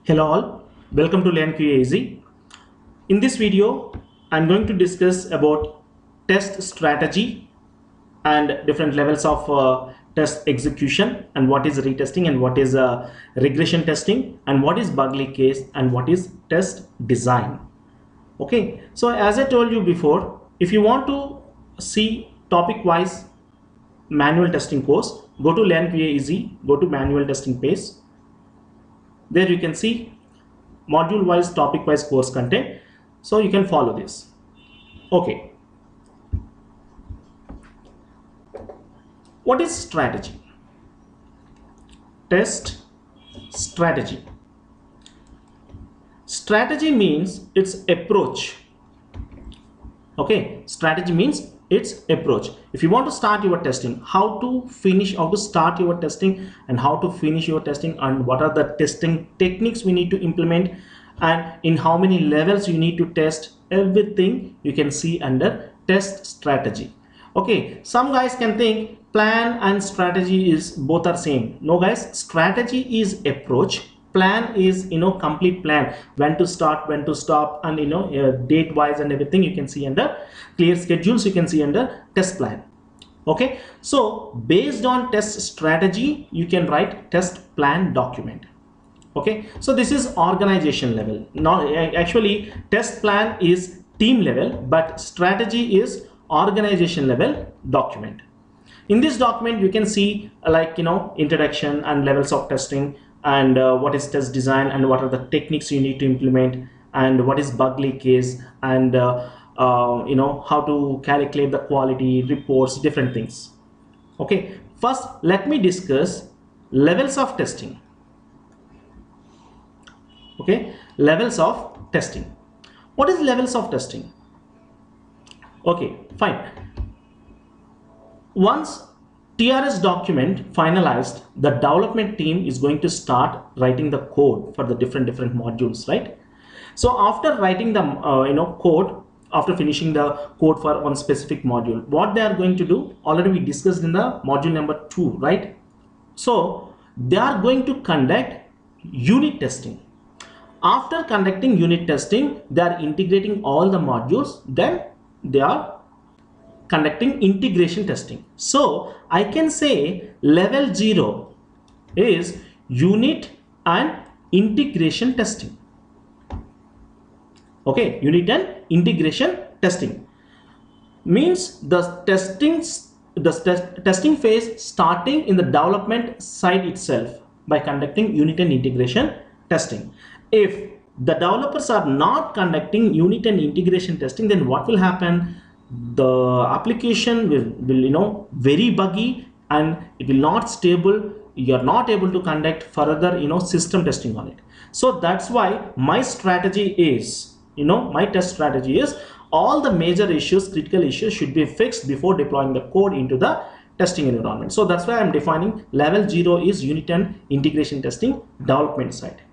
Hello all, welcome to LearnQAEasy. In this video, I'm going to discuss about test strategy and different levels of test execution, and what is retesting and what is regression testing, and what is bug leakage and what is test design. Okay, so as I told you before, if you want to see topic wise manual testing course, go to LearnQAEasy, go to manual testing page. There you can see module wise, topic wise course content, so you can follow this. Okay, what is strategy? Test strategy. Strategy means its approach. Okay, strategy means its approach. If you want to start your testing, how to start your testing and how to finish your testing, and what are the testing techniques we need to implement, and in how many levels you need to test, everything you can see under test strategy. Okay, some guys can think plan and strategy is both are same. No guys, strategy is approach, plan is complete plan, when to start, when to stop, and date wise and everything you can see under clear schedules, you can see under test plan. Okay, so based on test strategy you can write test plan document. Okay, so this is organization level. Now actually test plan is team level, but strategy is organization level document. In this document you can see introduction and levels of testing, and what is test design, and what are the techniques you need to implement, and what is bug leakage, and how to calculate the quality reports, different things. Okay, first let me discuss levels of testing. Okay, levels of testing. What is levels of testing? Okay, fine. Once TRS document finalized, the development team is going to start writing the code for the different modules, right? So after writing the code, after finishing the code for one specific module, what they are going to do, already we discussed in the module number 2, right? So they are going to conduct unit testing. After conducting unit testing, they are integrating all the modules, then they are conducting integration testing. So I can say level 0 is unit and integration testing. Okay, unit and integration testing means the testing phase starting in the development side itself by conducting unit and integration testing. If the developers are not conducting unit and integration testing, then what will happen? The application will very buggy, and it will not stable. You are not able to conduct further system testing on it. So that's why my strategy is, my test strategy is, all the major issues, critical issues should be fixed before deploying the code into the testing environment. So that's why I'm defining level 0 is unit and integration testing, development side.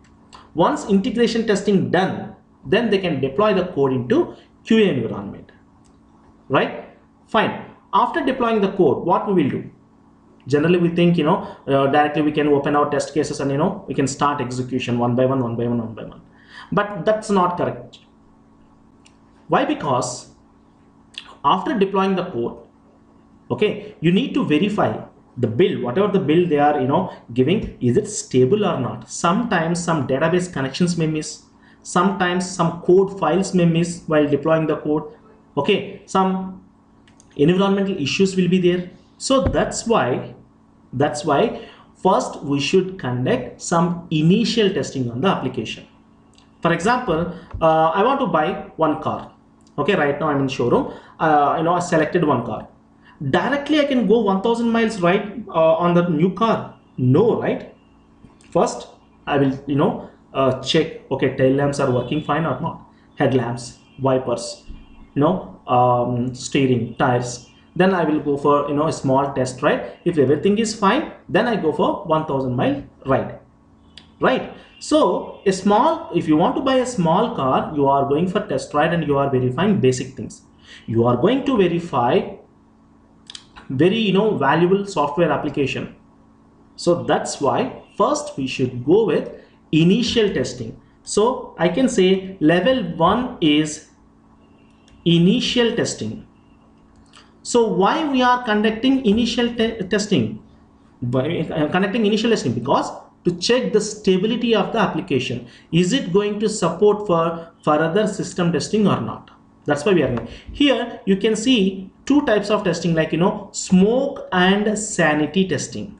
Once integration testing done, then they can deploy the code into QA environment. Right? Fine. After deploying the code, what we will do? Generally we think directly we can open our test cases and we can start execution one by one. But that's not correct. Why? Because after deploying the code, okay, you need to verify the build, whatever the build they are giving, is it stable or not. Sometimes some database connections may miss, sometimes some code files may miss while deploying the code. Okay, some environmental issues will be there. So that's why first we should conduct some initial testing on the application. For example, I want to buy one car. Okay, right now I'm in showroom. I selected one car. Directly I can go 1000 miles right on the new car? No, right? First I will check, okay, tail lamps are working fine or not, headlamps, wipers, steering, tires. Then I will go for a small test ride. If everything is fine, then I go for 1000 mile ride, right? So if you want to buy a small car, you are going for test ride and you are verifying basic things. You are going to verify very valuable software application. So that's why first we should go with initial testing. So I can say level 1 is initial testing. So why we are conducting initial testing? Conducting initial testing because to check the stability of the application. Is it going to support for further system testing or not? That's why we are here. You can see two types of testing, like smoke and sanity testing.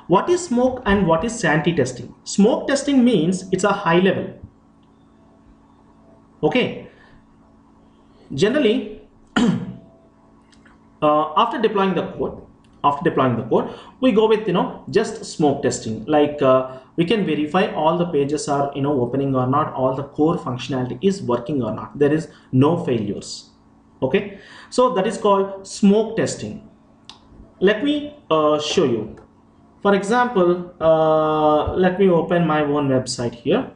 What is smoke and what is sanity testing? Smoke testing means it's a high level. Okay. Generally, after deploying the code, we go with just smoke testing. Like we can verify all the pages are opening or not, all the core functionality is working or not, there is no failures. Okay, so that is called smoke testing. Let me show you. For example, let me open my own website here.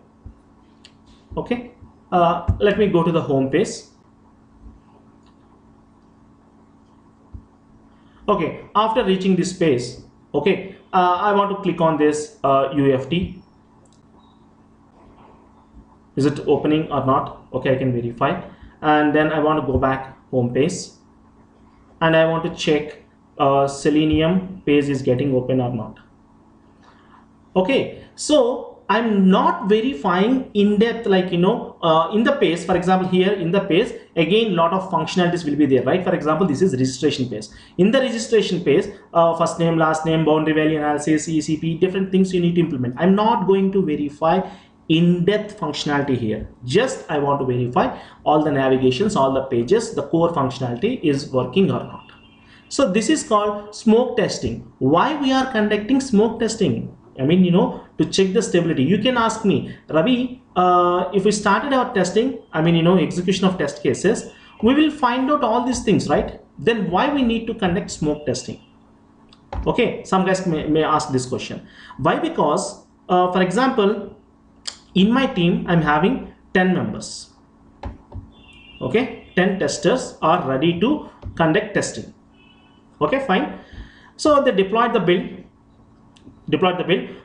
Okay, let me go to the home page. Okay, after reaching this page, okay, I want to click on this UFT. Is it opening or not? Okay, I can verify. And then I want to go back home page, and I want to check Selenium page is getting open or not. Okay, so I'm not verifying in depth, like in the page. For example, here in the page, again lot of functionalities will be there, right? For example, this is registration page. In the registration page, first name, last name, boundary value analysis, ECP, different things you need to implement. I'm not going to verify in-depth functionality here. Just I want to verify all the navigations, all the pages, the core functionality is working or not. So this is called smoke testing. Why we are conducting smoke testing? I mean, to check the stability. You can ask me, Ravi, if we started our testing, I mean, execution of test cases, we will find out all these things, right? Then why we need to conduct smoke testing? Okay, some guys may ask this question. Why? Because, for example, in my team, I'm having 10 members. Okay, 10 testers are ready to conduct testing. Okay, fine. So they deployed the build.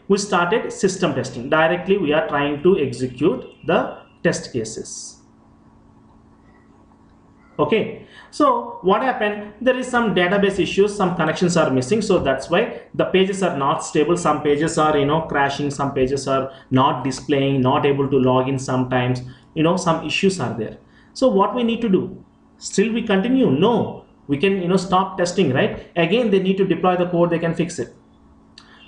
We started system testing. Directly we are trying to execute the test cases. Okay, so what happened? There is some database issues, some connections are missing, so that's why the pages are not stable. Some pages are crashing, some pages are not displaying, not able to log in sometimes. Some issues are there. So what we need to do? Still we continue? No, we can stop testing, right? Again they need to deploy the code, they can fix it.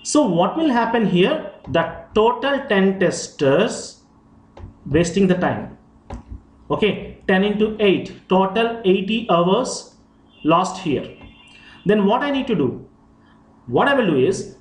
So what will happen here? The total 10 testers wasting the time. Okay, 10 into 8, total 80 hours lost here. Then what I need to do? What I will do is,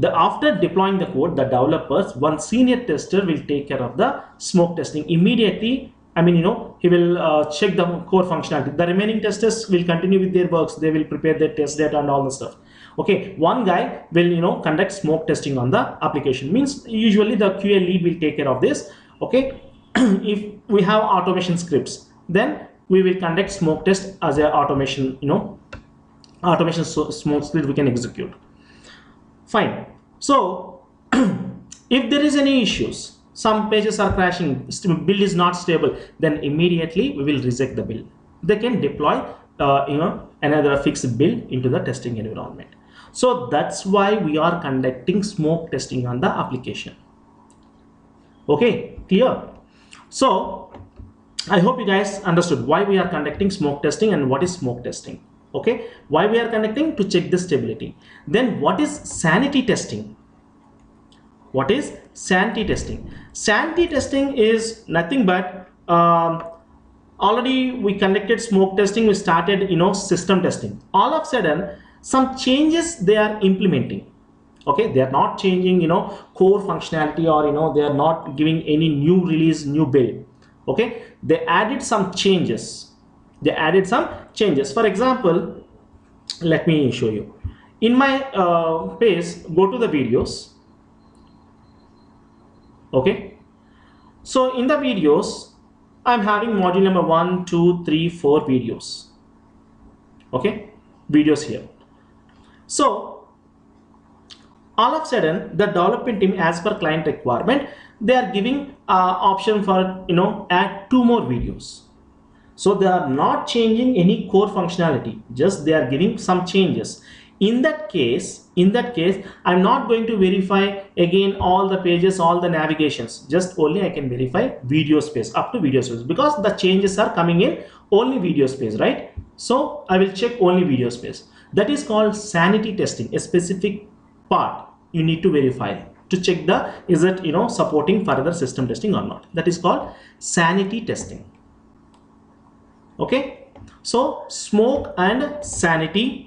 after deploying the code, the developers, one senior tester will take care of the smoke testing immediately. I mean, he will check the core functionality. The remaining testers will continue with their works. They will prepare their test data and all the stuff. Okay, one guy will conduct smoke testing on the application. Means usually the QA lead will take care of this. Okay, if we have automation scripts, then we will conduct smoke test as a automation, automation smoke script we can execute. Fine. So if there is any issues, some pages are crashing, build is not stable, then immediately we will reject the build. They can deploy another fixed build into the testing environment. So that's why we are conducting smoke testing on the application. Okay, clear? So I hope you guys understood why we are conducting smoke testing and what is smoke testing. Okay, why we are conducting? To check the stability. Then what is sanity testing? What is sanity testing? Sanity testing is nothing but already we conducted smoke testing, we started system testing. All of a sudden some changes they are implementing. Okay, they are not changing core functionality, or they are not giving any new release, new build. Okay, they added some changes. For example, let me show you. In my page, go to the videos. Okay, so in the videos I'm having module number 1, 2, 3, 4 videos. Okay, videos here. So all of a sudden the development team, as per client requirement, they are giving option for add 2 more videos. So they are not changing any core functionality, just they are giving some changes. In that case, I'm not going to verify again all the pages, all the navigations. Just only I can verify video space, up to video space, because the changes are coming in only video space, right? So I will check only video space. That is called sanity testing, a specific part you need to verify to check the is it supporting further system testing or not. That is called sanity testing. Okay, so smoke and sanity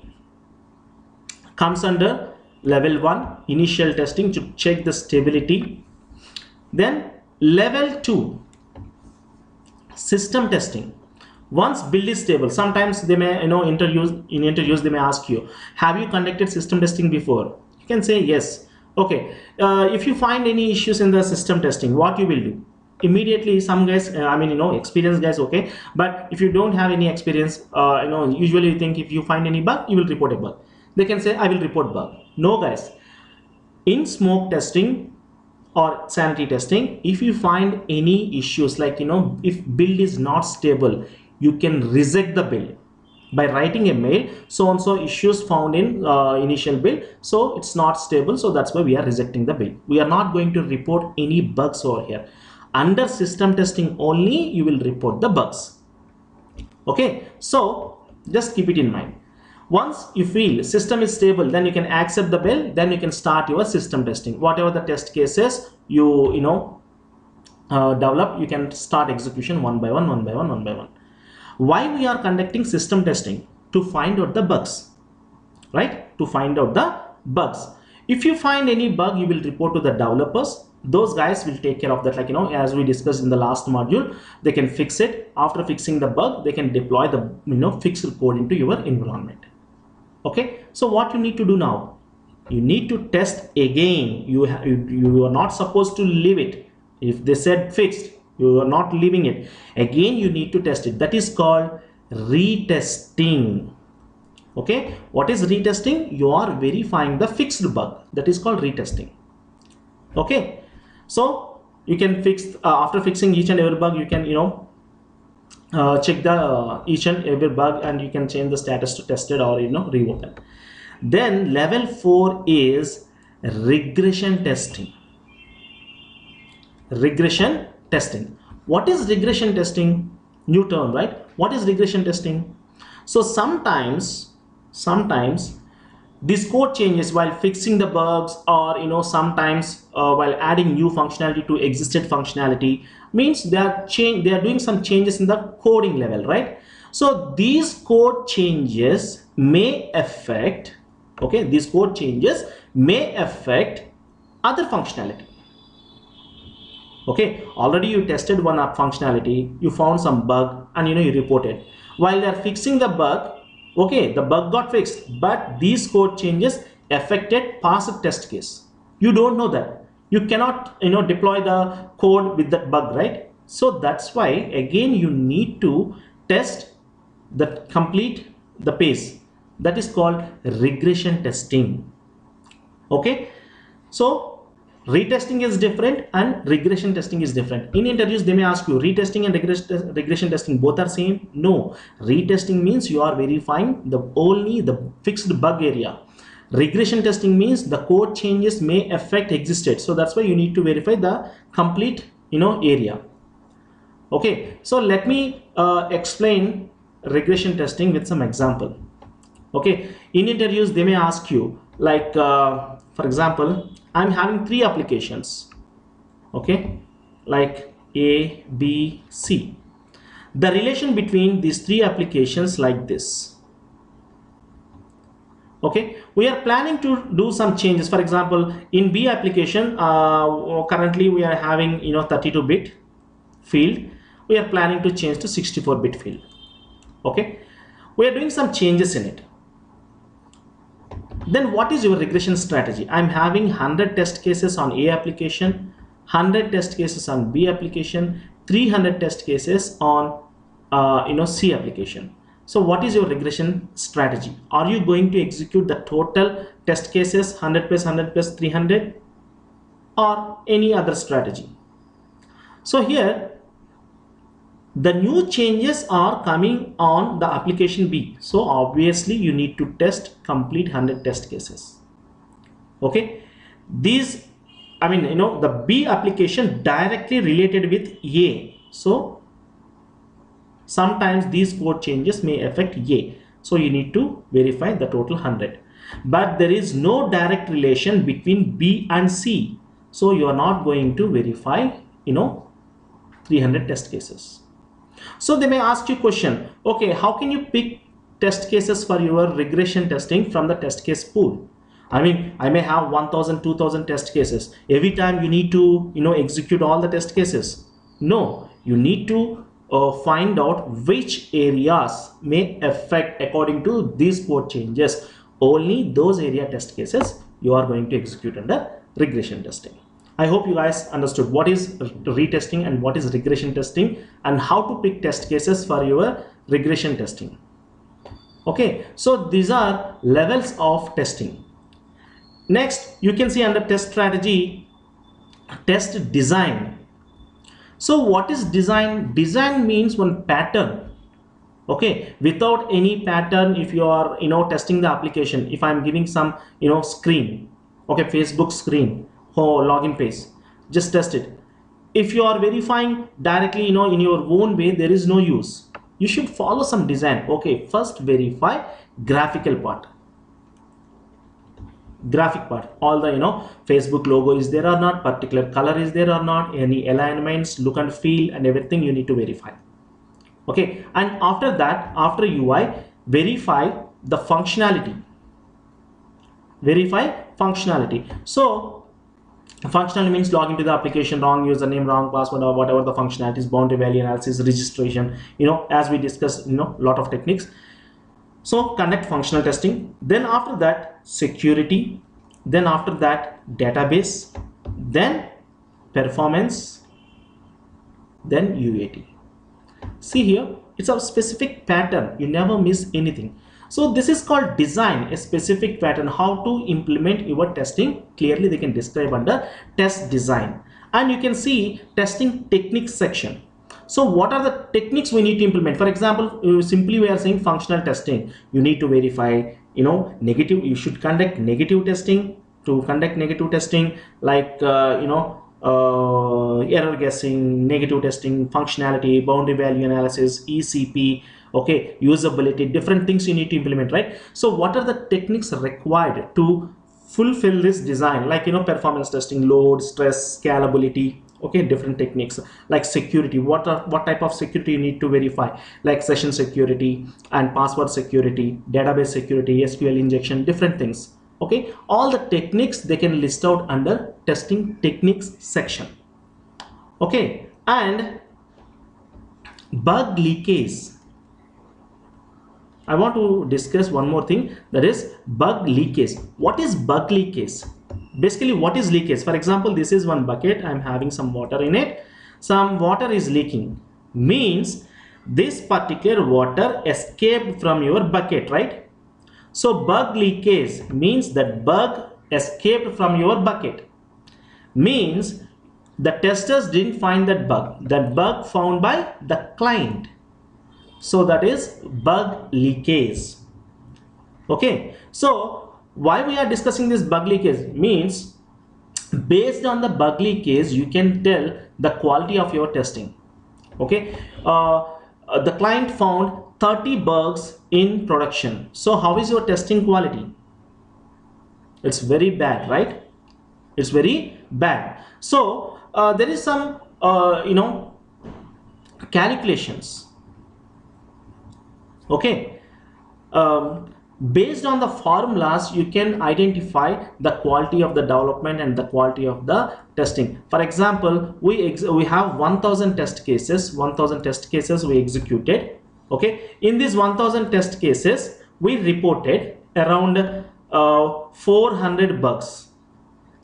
comes under level 1, initial testing to check the stability. Then level 2, system testing. Once build is stable, sometimes they may interviews they may ask you, have you conducted system testing before? You can say yes. Okay, if you find any issues in the system testing, what you will do? Immediately, some guys, experienced guys, okay, but if you don't have any experience, usually you think if you find any bug, you will report a bug. They can say I will report bug. No guys, in smoke testing or sanity testing, if you find any issues like if build is not stable, you can reject the build by writing a mail, so and so issues found in initial build, so it's not stable, so that's why we are rejecting the build. We are not going to report any bugs over here. Under system testing only you will report the bugs. Okay, so just keep it in mind. Once you feel system is stable, then you can accept the build, then you can start your system testing. Whatever the test cases you develop, you can start execution one by one. Why we are conducting system testing? To find out the bugs, right? To find out the bugs. If you find any bug, you will report to the developers. Those guys will take care of that, like as we discussed in the last module, they can fix it. After fixing the bug, they can deploy the fixed code into your environment. Okay, so what you need to do now, you need to test again. You are not supposed to leave it. If they said fixed, you are not leaving it. Again, you need to test it. That is called retesting. Okay, what is retesting? You are verifying the fixed bug. That is called retesting. Okay, so you can fix after fixing each and every bug, you can check the each and every bug, and you can change the status to tested or reopen. Then level 4 is regression testing. Regression testing. What is regression testing? New term, right? What is regression testing? So sometimes this code changes while fixing the bugs, or sometimes while adding new functionality to existed functionality, means they are doing some changes in the coding level, right? So these code changes may affect, okay, these code changes may affect other functionality. Okay, already you tested one functionality, you found some bug, and you reported. While they are fixing the bug, okay, the bug got fixed, but these code changes affected past test case. You don't know that. You cannot deploy the code with that bug, right? So that's why again you need to test the complete the pace. That is called regression testing. Okay, so retesting is different and regression testing is different. In interviews they may ask you, retesting and regression testing both are same? No, retesting means you are verifying only the fixed bug area. Regression testing means the code changes may affect existed, so that's why you need to verify the complete area. Okay, so let me explain regression testing with some example. Okay, in interviews they may ask you, like for example, I'm having 3 applications, okay, like A, B, C. The relation between these 3 applications like this. Okay, we are planning to do some changes. For example, in B application, currently we are having 32-bit field. We are planning to change to 64-bit field. Okay, we are doing some changes in it. Then what is your regression strategy? I'm having 100 test cases on A application, 100 test cases on B application, 300 test cases on C application. So what is your regression strategy? Are you going to execute the total test cases 100 plus 100 plus 300 or any other strategy? So here the new changes are coming on the application B. So obviously you need to test complete 100 test cases. Okay, these, I mean, you know, the B application directly related with A. So sometimes these code changes may affect A. So you need to verify the total 100. But there is no direct relation between B and C. So you are not going to verify, you know, 300 test cases. So they may ask you question, okay, how can you pick test cases for your regression testing from the test case pool? I mean, I may have 1000, 2000 test cases. Every time you need to, you know, execute all the test cases. No, you need to find out which areas may affect according to these code changes. Only those area test cases you are going to execute under regression testing. I hope you guys understood what is retesting and what is regression testing and how to pick test cases for your regression testing. Okay, so these are levels of testing. Next, you can see under test strategy, test design. So what is design? Design means one pattern. Okay, without any pattern, if you are, you know, testing the application, if I'm giving some, you know, screen, okay, Facebook screen or login page, just test it. If you are verifying directly, you know, in your own way, there is no use. You should follow some design. Okay, first verify graphical part. Graphic part, all the, you know, Facebook logo is there or not, particular color is there or not, any alignments, look and feel and everything you need to verify. Okay, and after that, after UI, verify the functionality. Verify functionality. So functionality means log into the application, wrong username, wrong password, or whatever the functionalities, boundary value analysis, registration, you know, as we discussed, you know, lot of techniques. So conduct functional testing. Then after that, security. Then after that, database. Then performance. Then UAT. See here, it's a specific pattern. You never miss anything. So this is called design, a specific pattern, how to implement your testing. Clearly they can describe under test design. And you can see testing techniques section. So what are the techniques we need to implement? For example, simply we are saying functional testing. You need to verify, you know, negative. You should conduct negative testing. To conduct negative testing, like you know, error guessing, negative testing, functionality, boundary value analysis, ECP, okay, usability, different things you need to implement, right? So what are the techniques required to fulfill this design? Like, you know, performance testing, load, stress, scalability. Okay, different techniques. Like security, what type of security you need to verify, like session security and password security, database security, SQL injection, different things. Okay, all the techniques they can list out under testing techniques section. Okay, and bug leakage. I want to discuss one more thing, that is bug leakage. What is bug leakage? Basically, what is leakage? For example, this is one bucket. I'm having some water in it. Some water is leaking. Means this particular water escaped from your bucket, right? So bug leakage means that bug escaped from your bucket. Means the testers didn't find that bug. That bug found by the client. So that is bug leakage. Okay. So why we are discussing this bug leakage? Means based on the bug leakage, you can tell the quality of your testing. Okay. The client found 30 bugs in production. So how is your testing quality? It's very bad, right? It's very bad. So there is some you know, calculations. Okay, based on the formulas, you can identify the quality of the development and the quality of the testing. For example, we have 1000 test cases. 1000 test cases we executed. Okay, in these 1000 test cases, we reported around 400 bugs.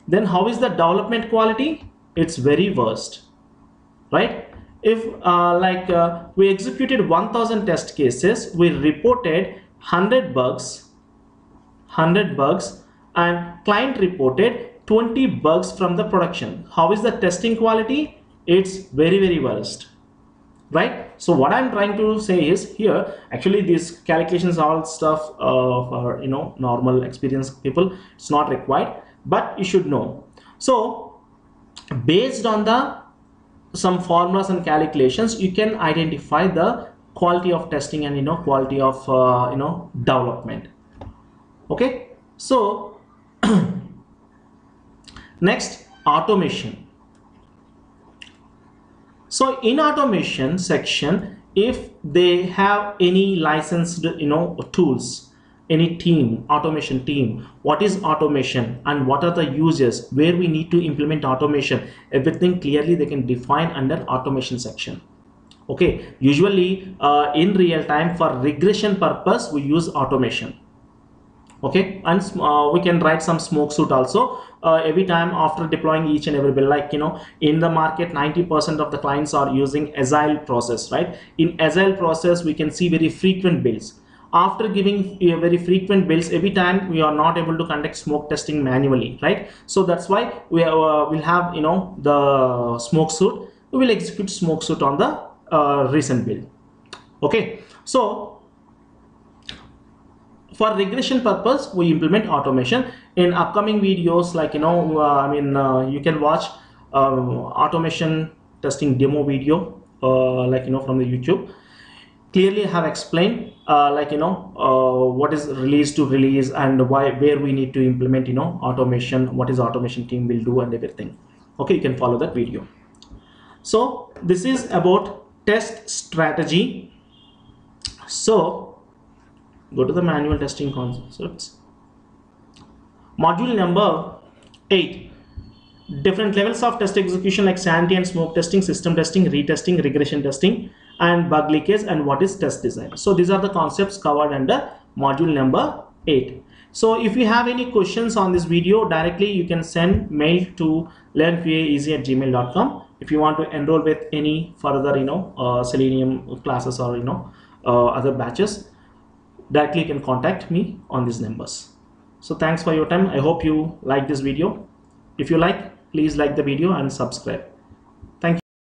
Then how is the development quality? It's very worst, right? if we executed 1000 test cases, we reported 100 bugs, and client reported 20 bugs from the production. How is the testing quality? It's very, very worst, right? So what I'm trying to say is here, actually these calculations are all stuff for normal experienced people. It's not required, but you should know. So based on the some formulas and calculations, you can identify the quality of testing and quality of development. Okay, so next, automation. So in automation section, if they have any licensed tools, any team, automation team, what is automation and what are the uses, where we need to implement automation, everything clearly they can define under automation section. Okay, usually in real time for regression purpose we use automation. Okay, and we can write some smoke suit also every time after deploying each and every build. Like in the market 90% of the clients are using agile process, right? In agile process we can see very frequent builds. After giving very frequent builds, every time we are not able to conduct smoke testing manually, right? So that's why we will have the smoke suit. We will execute smoke suit on the recent build. Okay, so for regression purpose we implement automation. In upcoming videos, like you can watch automation testing demo video from the YouTube. Clearly have explained what is release to release and where we need to implement automation, what is automation team will do and everything. Okay, you can follow that video. So this is about test strategy. So go to the manual testing concepts, module number 8. Different levels of test execution like sanity and smoke testing, system testing, retesting, regression testing, and bug leakage, and what is test design. So these are the concepts covered under module number 8. So if you have any questions on this video, directly you can send mail to LearnQAEasy@gmail.com. If you want to enroll with any further Selenium classes or other batches, directly you can contact me on these numbers. So thanks for your time. I hope you like this video. If you like, please like the video and subscribe.